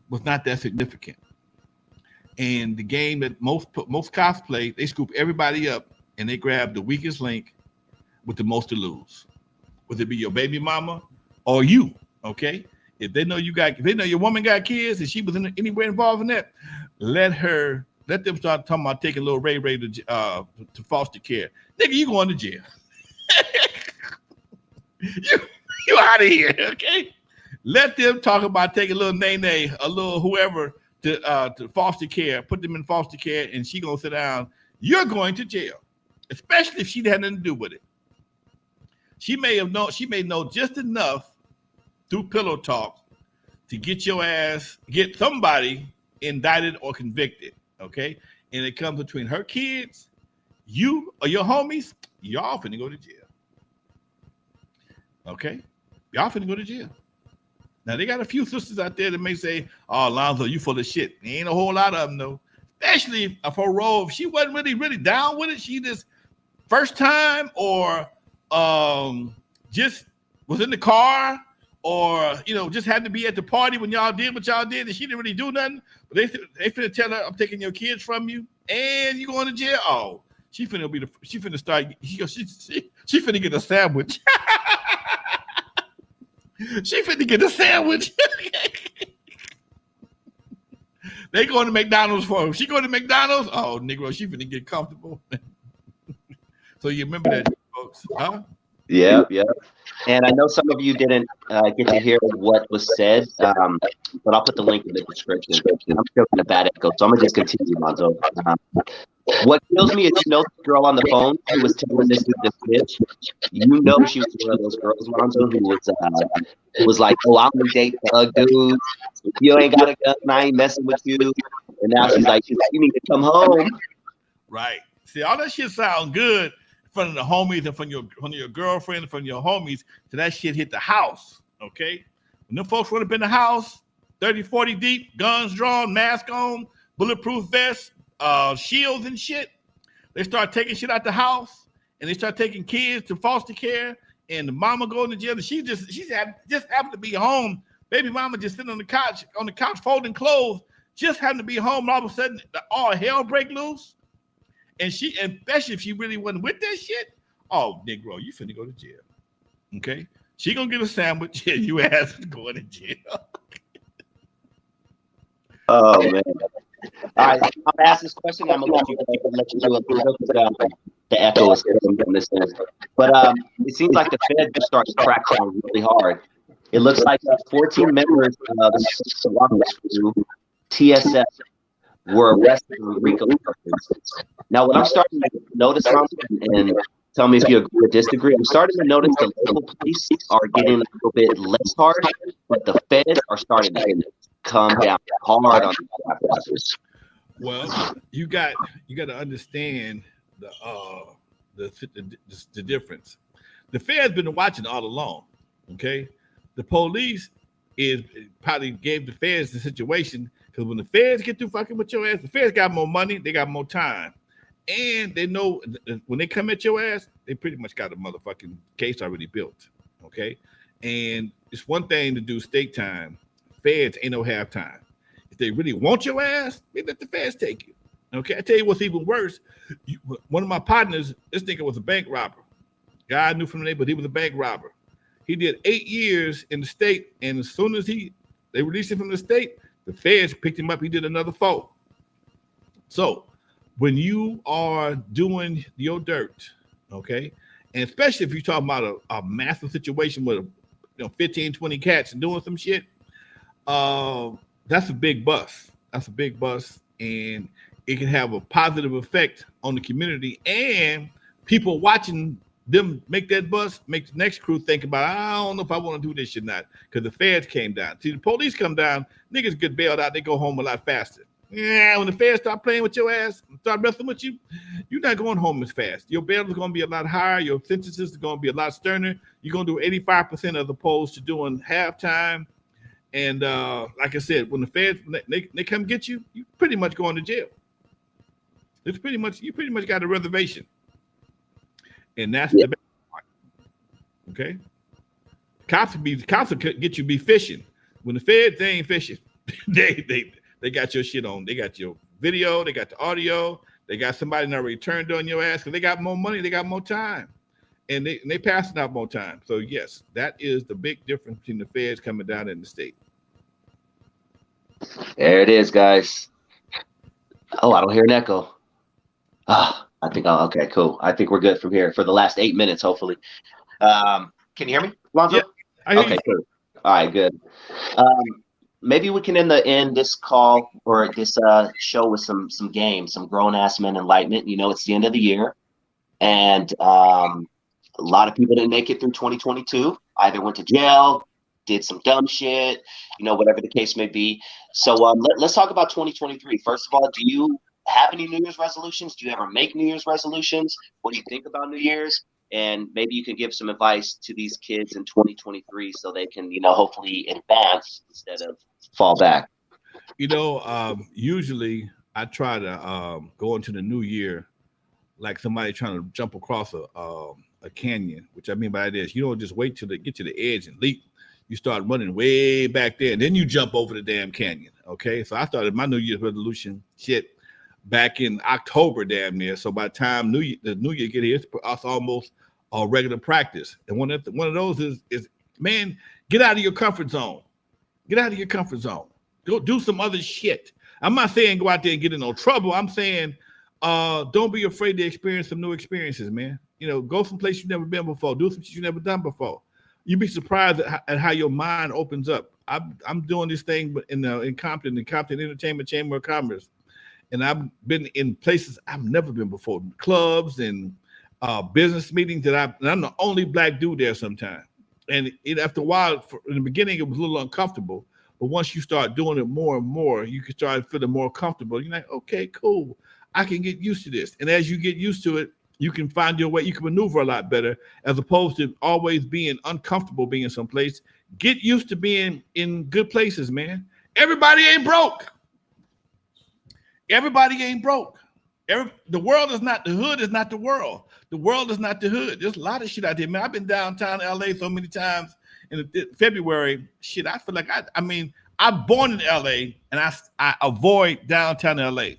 was not that significant. And the game that most cops play, they scoop everybody up and they grab the weakest link with the most to lose. Whether it be your baby mama or you, okay? If they know your woman got kids and she was anywhere involved in that, let them start talking about taking little Ray to foster care. Nigga, you going to jail. you out of here, okay? Let them talk about taking little Nene, a little whoever to foster care, put them in foster care, and she gonna sit down. You're going to jail, especially if she had nothing to do with it. She may know just enough through pillow talk to get somebody indicted or convicted, okay? And it comes between her kids, you or your homies, y'all finna go to jail, okay? Y'all finna go to jail. Now, they got a few sisters out there that may say, oh, Lonzo, you full of shit. There ain't a whole lot of them, though. Especially if her role, if she wasn't really down with it, she just first time or just was in the car or, just had to be at the party when y'all did what y'all did and she didn't really do nothing. But they finna tell her, I'm taking your kids from you and you going to jail. Oh, she finna get a sandwich. She finna get a sandwich. They going to McDonald's for him. She going to McDonald's? Oh, Negro, she finna get comfortable. So you remember that, folks, huh? Yeah. And I know some of you didn't get to hear what was said, but I'll put the link in the description. I'm still in a bad echo, so I'm going to just continue, Lonzo. What kills me is the girl on the phone who was telling this bitch. She was one of those girls, Lonzo, who was like, oh, I'm going to date thug dudes. If you ain't got a gun, I ain't messing with you. And now she's like, you need to come home. Right. See, all that shit sounds good in front of the homies and from your girlfriend and from your homies till that shit hit the house, okay? When them folks run up in the house, 30, 40 deep, guns drawn, mask on, bulletproof vests, shields and shit, they start taking shit out the house and they start taking kids to foster care and the mama going to jail. She just happened to be home. Baby mama just sitting on the couch folding clothes, just happened to be home. And all of a sudden, all hell break loose. And especially if she really wasn't with that shit, oh, Negro, you finna go to jail. Okay? She gonna get a sandwich and you ass is going to jail. Oh, man. All right, I'm gonna ask this question. I'm gonna let you do it because the echo is coming from this end. But it seems like the Fed just started to crack down really hard. It looks like 14 members of the TSF were arrested on RICO charges. Now, what I'm starting to notice, and tell me if you agree or disagree, I'm starting to notice the local police are getting a little bit less harsh, but the Feds are starting to come down hard on the officers. Well, you got to understand the difference. The Fed's been watching all along. Okay, the police probably gave the Feds the situation because when the Feds get through fucking with your ass, the Feds got more money, they got more time, and they know when they come at your ass, they pretty much got a motherfucking case already built. Okay, and it's one thing to do state time. Feds ain't no halftime. If they really want your ass, they let the Feds take you. Okay, I tell you what's even worse. One of my partners, this nigga was a bank robber. Guy I knew from the neighborhood, he was a bank robber. He did 8 years in the state, and as soon as they released him from the state, the Feds picked him up. He did another 4. So when you are doing your dirt, okay, and especially if you're talking about a massive situation with 15, 20 cats and doing some shit, that's a big bust. That's a big bust, and it can have a positive effect on the community and people watching them make that bust, make the next crew think about, I don't know if I want to do this or not, because the Feds came down. See, the police come down, niggas get bailed out, they go home a lot faster. Yeah, when the Feds start playing with your ass, start messing with you, you're not going home as fast. Your bail is going to be a lot higher. Your sentences are going to be a lot sterner. You're going to do 85% as opposed to doing halftime. And like I said, when the Feds they come get you, you pretty much going to jail. You pretty much got a reservation, and that's the best part. Okay, cops will get you be fishing. When the Feds, they ain't fishing. they got your shit on. They got your video, they got the audio, they got somebody that already turned on your ass, because they got more money, they got more time. And they passing out more time. So yes, that is the big difference between the feds coming down in the state. There it is, guys. Oh, I don't hear an echo. I think okay, cool. I think we're good from here for the last 8 minutes, hopefully. Can you hear me, Lonzo? Yeah, okay, cool. All right, good. Maybe we can end this call or this show with some games, some grown ass men enlightenment. You know, it's the end of the year, and a lot of people didn't make it through 2022. Either went to jail, did some dumb shit, you know, whatever the case may be. So let's talk about 2023. First of all, do you have any New Year's resolutions? Do you ever make New Year's resolutions? What do you think about New Year's? And maybe you can give some advice to these kids in 2023 so they can, you know, hopefully advance instead of fall back. You know, usually I try to go into the new year like somebody trying to jump across a canyon, which I mean by that is you don't just wait till they get to the edge and leap. You start running way back there, and then you jump over the damn canyon. Okay, so I started my New Year's resolution shit back in October, damn near. So by the time the New Year get here, it's almost a regular practice. And one of those is man, get out of your comfort zone. Get out of your comfort zone. Go do some other shit. I'm not saying go out there and get in no trouble. I'm saying don't be afraid to experience some new experiences, man. You know, go someplace you've never been before. Do some shit you've never done before. You'd be surprised at how your mind opens up. I'm doing this thing in Compton, the Compton Entertainment Chamber of Commerce, and I've been in places I've never been before, clubs and business meetings and I'm the only black dude there sometimes. And after a while, in the beginning, it was a little uncomfortable. But once you start doing it more and more, you can start feeling more comfortable. You're like, okay, cool. I can get used to this. And as you get used to it, you can find your way. You can maneuver a lot better as opposed to always being uncomfortable being someplace. Get used to being in good places, man. Everybody ain't broke. Everybody ain't broke. The world is not, the hood is not the world. The world is not the hood. There's a lot of shit out there, man. I've been downtown LA so many times in February. Shit, I feel like I'm born in LA and I avoid downtown LA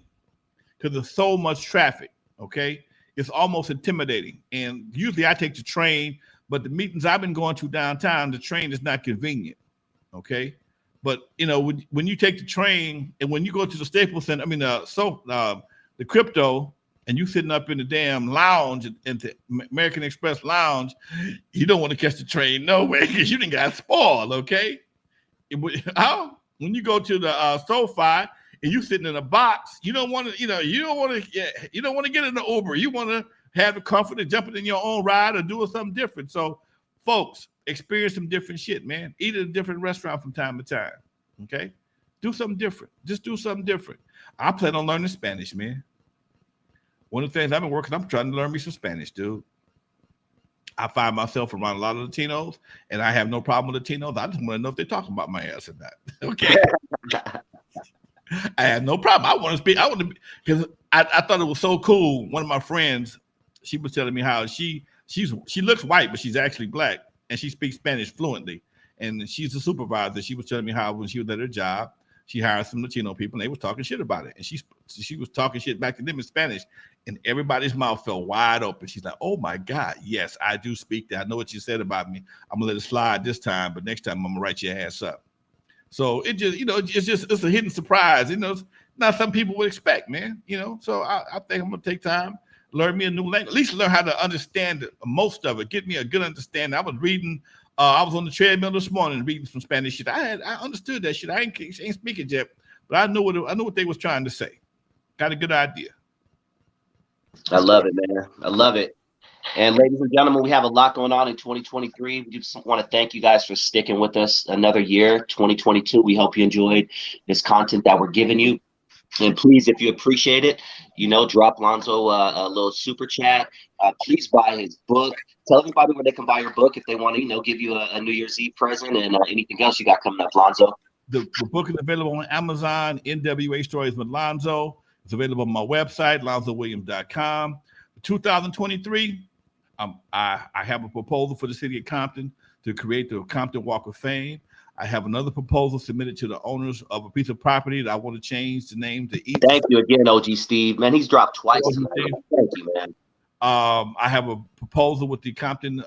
because there's so much traffic. Okay. It's almost intimidating. And usually I take the train, but the meetings I've been going to downtown, the train is not convenient. Okay. But you know, when you take the train and when you go to the Staples Center, the crypto, and you sitting up in the damn lounge in the American Express lounge, you don't want to catch the train no way because you didn't got spoiled, okay? When you go to the SoFi and you sitting in a box, you don't want to get in the Uber. You want to have the comfort of jumping in your own ride or doing something different. So, folks, experience some different shit, man. Eat at a different restaurant from time to time, okay? Do something different. Just do something different. I plan on learning Spanish, man. One of the things I've been working, I'm trying to learn me some Spanish, dude. I find myself around a lot of Latinos, and I have no problem with Latinos. I just want to know if they're talking about my ass or not. Okay. I have no problem. I want to speak. Because I thought it was so cool. One of my friends, she was telling me how she looks white, but she's actually black, and she speaks Spanish fluently. And she's a supervisor. She was telling me how when she was at her job, she hired some Latino people, and they was talking shit about it. And she was talking shit back to them in Spanish, and everybody's mouth fell wide open. She's like, "Oh my God, yes, I do speak that. I know what you said about me. I'm gonna let it slide this time, but next time I'm gonna write your ass up." So it just, it's a hidden surprise. It's not something people would expect, man. So I think I'm gonna take time, learn me a new language, at least learn how to understand most of it. Get me a good understanding. I was reading. I was on the treadmill this morning reading some Spanish shit. I understood that shit. I ain't speaking yet, but I know what they was trying to say. Got a good idea. I love it, man. I love it. And ladies and gentlemen, we have a lot going on in 2023. We just want to thank you guys for sticking with us another year, 2022. We hope you enjoyed this content that we're giving you. And please, if you appreciate it, drop Lonzo a little super chat. Please buy his book. Tell everybody where they can buy your book if they want to, give you a New Year's Eve present and anything else you got coming up, Lonzo. The book is available on Amazon. N.W.A. Stories with Lonzo. It's available on my website, LonzoWilliams.com. 2023, I have a proposal for the city of Compton to create the Compton Walk of Fame. I have another proposal submitted to the owners of a piece of property that I want to change the name to East. Thank you again, OG Steve. Man, he's dropped twice tonight. Thank you, man. I have a proposal with the Compton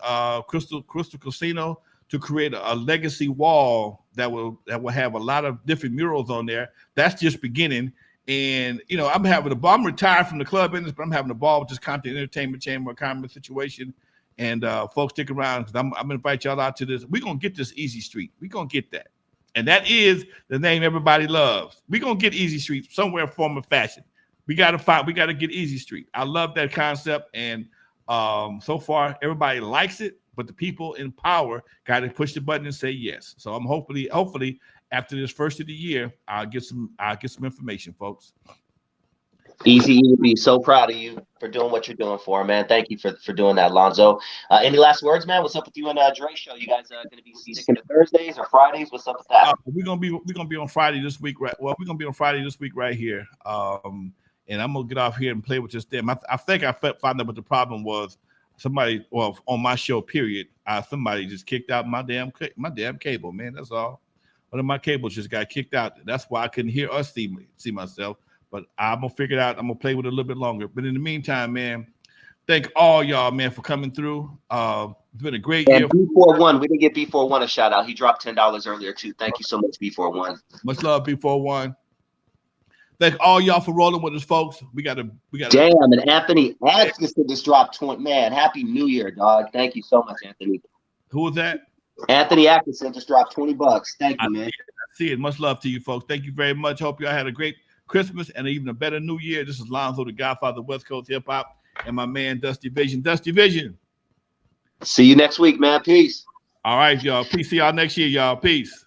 Crystal Casino to create a legacy wall that will have a lot of different murals on there. That's just beginning. And you know, I'm retired from the club business, but I'm having a ball with this Compton Entertainment Chamber Comedy situation. And folks, stick around because I'm gonna invite y'all out to this. We're gonna get this Easy Street. We're gonna get that. And that is the name everybody loves. We're gonna get Easy Street somewhere, form, or fashion. We gotta get Easy Street. I love that concept. And so far everybody likes it, but the people in power got to push the button and say yes. So I'm hopefully after this first of the year, I'll get some information, folks. Easy would be so proud of you for doing what you're doing for him, man. Thank you for doing that, Lonzo. Any last words, man? What's up with you and Dre show? You guys going to be sticking to Thursdays or Fridays? What's up with that? We're gonna be on Friday this week, right? Well, we're gonna be on Friday this week right here. And I'm gonna get off here and play with this thing. I think I found out what the problem was. Somebody, well, on my show, period. Somebody just kicked out my damn cable, man. That's all. One of my cables just got kicked out. That's why I couldn't hear or see myself. But I'm gonna figure it out. I'm gonna play with it a little bit longer. But in the meantime, man, thank all y'all, man, for coming through. It's been a great year. B41, we didn't get B41 a shout out. He dropped $10 earlier too. Thank you so much, B41. Much love, B41. Thank all y'all for rolling with us, folks. We got Damn, and Anthony Atkinson just dropped 20. Man, happy New Year, dog. Thank you so much, Anthony. Who was that? Anthony Atkinson just dropped $20. Thank you, man. I see it. Much love to you, folks. Thank you very much. Hope y'all had a great Christmas and even a better New Year. This is Lonzo, the Godfather of West Coast hip hop, and my man Dusty Vision. Dusty Vision. See you next week, man. Peace. All right, y'all. Peace. See y'all next year, y'all. Peace.